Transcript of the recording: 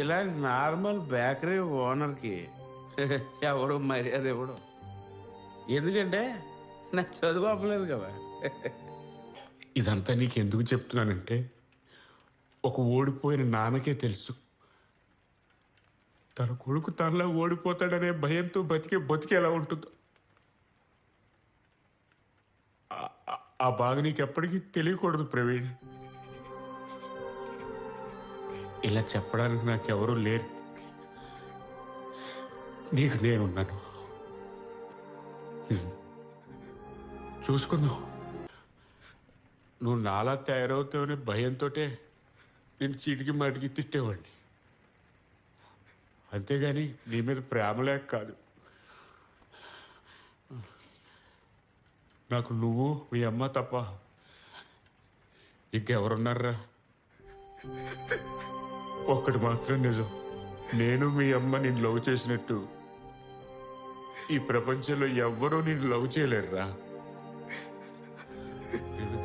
ఇలాంటి normal bakery ఓనర్కి ఎవడు మర్యాద ఎవడు? ఎందుకంటే నాకు చదువు అవ్వలేదు కదా. ఇదంతా నీకు ఎందుకు చెప్తున్నానంటే ఒక ఓడిపోయిన నాన్నకే తెలుసు తన కొడుకు తనలా ఓడిపోతాడనే భయంతో బతికే ఎలా ఉంటుందో. ఆ బాధ నీకు ఎప్పటికీ తెలియకూడదు ప్రవీణ్. ఇలా చెప్పడానికి నాకెవరూ లేరు, నీకు నేనున్నాను. చూసుకుందాం. నువ్వు నాలా తయారవుతావనే భయంతో నేను చీటికి మాటికి తిట్టేవాడిని, అంతేగాని నీ మీద ప్రేమ లేక కాదు. నాకు నువ్వు మీ అమ్మ తప్ప ఇంకెవరున్నారా? ఒక్కటి మాత్రం నిజం, నేను మీ అమ్మ నిన్ను లవ్ చేసినట్టు ఈ ప్రపంచంలో ఎవ్వరూ నిన్ను లవ్ చేయలేరురా. నేను